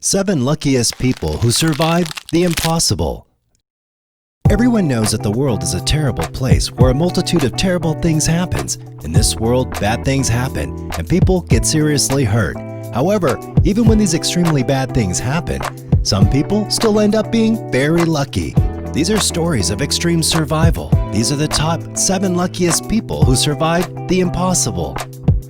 7 luckiest people who survived the impossible. Everyone knows that the world is a terrible place where a multitude of terrible things happens. In this world, bad things happen and people get seriously hurt. However, even when these extremely bad things happen, some people still end up being very lucky. These are stories of extreme survival. These are the top 7 luckiest people who survived the impossible.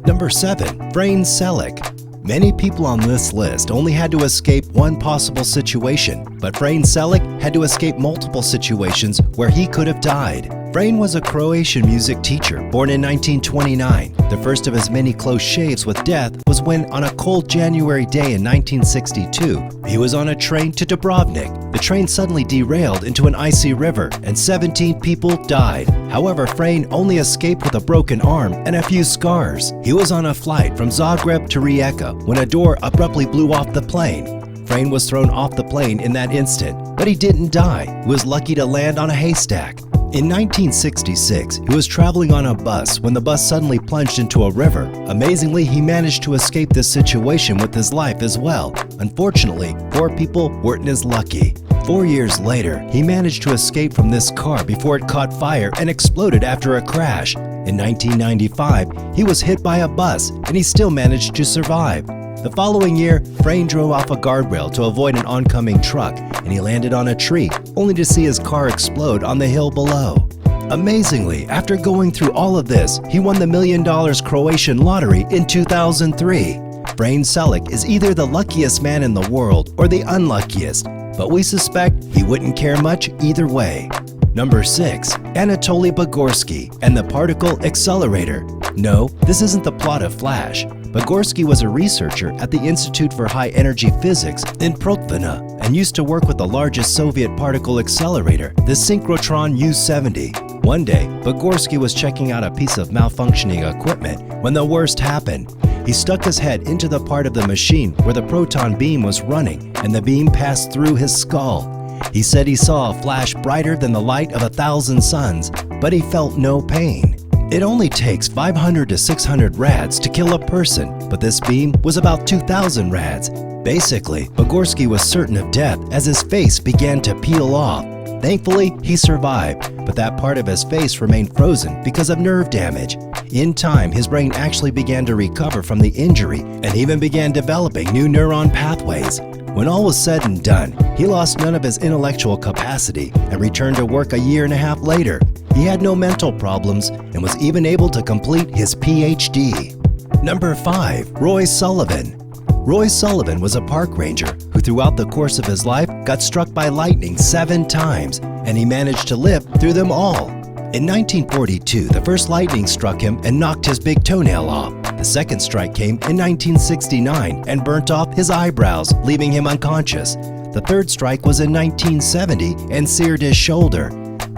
Number 7. Frane Selak. Many people on this list only had to escape one possible situation, but Frane Selak had to escape multiple situations where he could have died. Frane was a Croatian music teacher born in 1929. The first of his many close shaves with death was when, on a cold January day in 1962, he was on a train to Dubrovnik. The train suddenly derailed into an icy river and 17 people died. However, Frane only escaped with a broken arm and a few scars. He was on a flight from Zagreb to Rijeka when a door abruptly blew off the plane. Frane was thrown off the plane in that instant, but he didn't die. He was lucky to land on a haystack. In 1966, he was traveling on a bus when the bus suddenly plunged into a river. Amazingly, he managed to escape this situation with his life as well. Unfortunately, 4 people weren't as lucky. 4 years later, he managed to escape from this car before it caught fire and exploded after a crash. In 1995, he was hit by a bus and he still managed to survive. The following year, Frane drove off a guardrail to avoid an oncoming truck, and he landed on a tree, only to see his car explode on the hill below. Amazingly, after going through all of this, he won the $1 million Croatian lottery in 2003. Frane Selak is either the luckiest man in the world or the unluckiest, but we suspect he wouldn't care much either way. Number 6. Anatoly Bugorsky and the Particle Accelerator. No, this isn't the plot of Flash. Bugorsky was a researcher at the Institute for High Energy Physics in Protvina and used to work with the largest Soviet particle accelerator, the synchrotron U-70. One day, Bugorsky was checking out a piece of malfunctioning equipment when the worst happened. He stuck his head into the part of the machine where the proton beam was running, and the beam passed through his skull. He said he saw a flash brighter than the light of 1,000 suns, but he felt no pain. It only takes 500 to 600 rads to kill a person, but this beam was about 2,000 rads. Basically, Bugorsky was certain of death as his face began to peel off. Thankfully, he survived, but that part of his face remained frozen because of nerve damage. In time, his brain actually began to recover from the injury and even began developing new neuron pathways. When all was said and done, he lost none of his intellectual capacity and returned to work a year and a half later. He had no mental problems and was even able to complete his PhD. Number 5. Roy Sullivan. Roy Sullivan was a park ranger who throughout the course of his life got struck by lightning 7 times, and he managed to live through them all. In 1942, the first lightning struck him and knocked his big toenail off. The second strike came in 1969 and burnt off his eyebrows, leaving him unconscious. The third strike was in 1970 and seared his shoulder.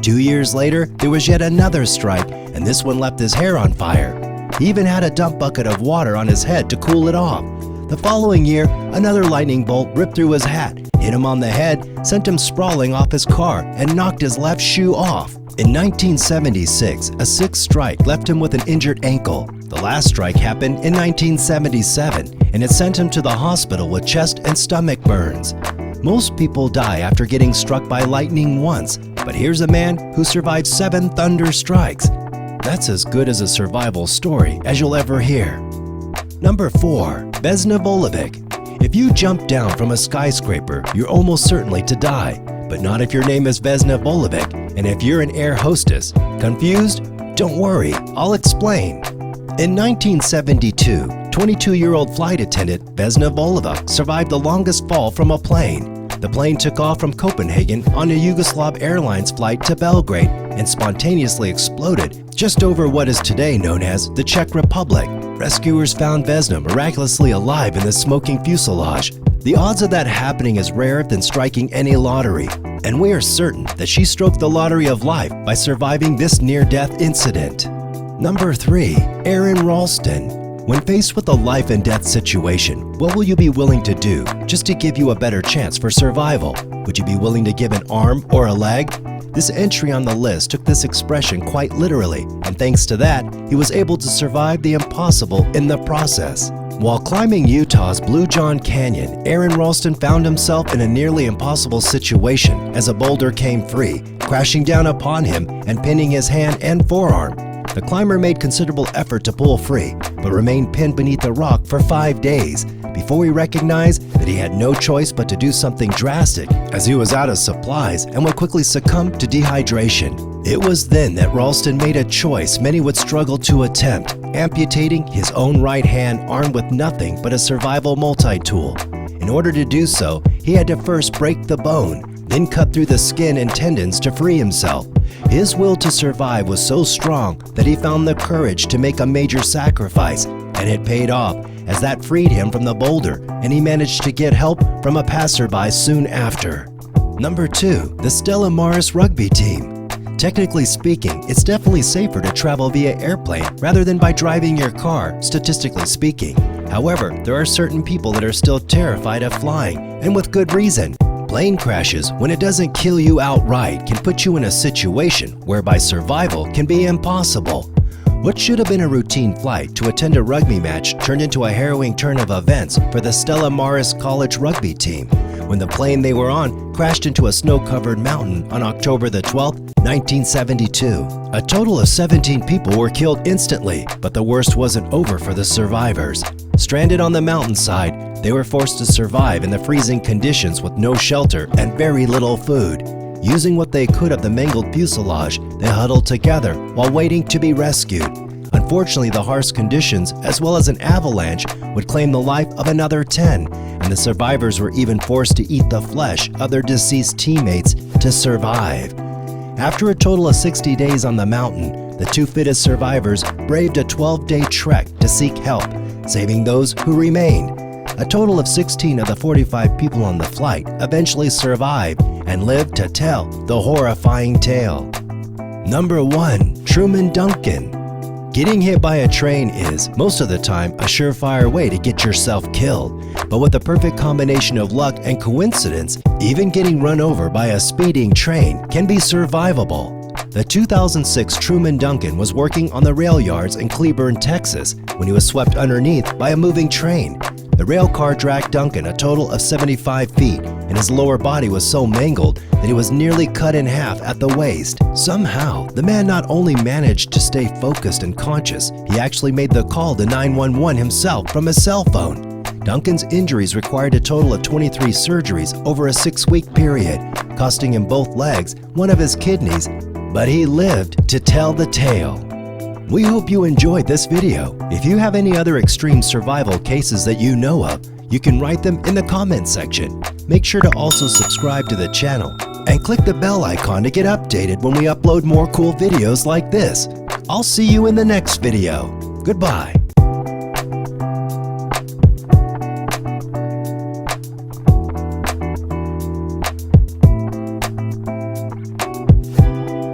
2 years later, there was yet another strike, and this one left his hair on fire. He even had a dump bucket of water on his head to cool it off. The following year, another lightning bolt ripped through his hat, hit him on the head, sent him sprawling off his car, and knocked his left shoe off. In 1976, a 6th strike left him with an injured ankle. The last strike happened in 1977, and it sent him to the hospital with chest and stomach burns. Most people die after getting struck by lightning once, but here's a man who survived 7 thunder strikes. That's as good as a survival story as you'll ever hear. Number 4. Vesna Volovic. If you jump down from a skyscraper, you're almost certainly to die, but not if your name is Vesna Volovic and if you're an air hostess. Confused? Don't worry, I'll explain. In 1972, 22-year-old flight attendant Vesna Volovic survived the longest fall from a plane. The plane took off from Copenhagen on a Yugoslav Airlines flight to Belgrade and spontaneously exploded just over what is today known as the Czech Republic. Rescuers found Vesna miraculously alive in the smoking fuselage. The odds of that happening is rarer than striking any lottery, and we are certain that she struck the lottery of life by surviving this near-death incident. Number 3. Aaron Ralston. When faced with a life and death situation, what will you be willing to do just to give you a better chance for survival? Would you be willing to give an arm or a leg? This entry on the list took this expression quite literally, and thanks to that, he was able to survive the impossible in the process. While climbing Utah's Blue John Canyon, Aaron Ralston found himself in a nearly impossible situation as a boulder came free, crashing down upon him and pinning his hand and forearm. The climber made considerable effort to pull free, but remained pinned beneath the rock for 5 days before he recognized that he had no choice but to do something drastic, as he was out of supplies and would quickly succumb to dehydration. It was then that Ralston made a choice many would struggle to attempt, amputating his own right hand armed with nothing but a survival multi-tool. In order to do so, he had to first break the bone, then cut through the skin and tendons to free himself. His will to survive was so strong that he found the courage to make a major sacrifice, and it paid off, as that freed him from the boulder and he managed to get help from a passerby soon after. Number 2. The Stella Maris rugby team. Technically speaking, it's definitely safer to travel via airplane rather than by driving your car, statistically speaking. However, there are certain people that are still terrified of flying, and with good reason. Plane crashes, when it doesn't kill you outright, can put you in a situation whereby survival can be impossible. What should have been a routine flight to attend a rugby match turned into a harrowing turn of events for the Stella Maris College rugby team, when the plane they were on crashed into a snow-covered mountain on October the 12th, 1972. A total of 17 people were killed instantly, but the worst wasn't over for the survivors. Stranded on the mountainside, they were forced to survive in the freezing conditions with no shelter and very little food. Using what they could of the mangled fuselage, they huddled together while waiting to be rescued. Unfortunately, the harsh conditions, as well as an avalanche, would claim the life of another 10, and the survivors were even forced to eat the flesh of their deceased teammates to survive. After a total of 60 days on the mountain, the 2 fittest survivors braved a 12-day trek to seek help, saving those who remained. A total of 16 of the 45 people on the flight eventually survived and lived to tell the horrifying tale. Number 1. Truman Duncan. Getting hit by a train is, most of the time, a surefire way to get yourself killed. But with a perfect combination of luck and coincidence, even getting run over by a speeding train can be survivable. The 2006 Truman Duncan was working on the rail yards in Cleburne, Texas, when he was swept underneath by a moving train. The rail car dragged Duncan a total of 75 feet, and his lower body was so mangled that he was nearly cut in half at the waist. Somehow, the man not only managed to stay focused and conscious, he actually made the call to 911 himself from his cell phone. Duncan's injuries required a total of 23 surgeries over a 6-week period, costing him both legs, one of his kidneys, but he lived to tell the tale. We hope you enjoyed this video. If you have any other extreme survival cases that you know of, you can write them in the comments section. Make sure to also subscribe to the channel and click the bell icon to get updated when we upload more cool videos like this. I'll see you in the next video. Goodbye.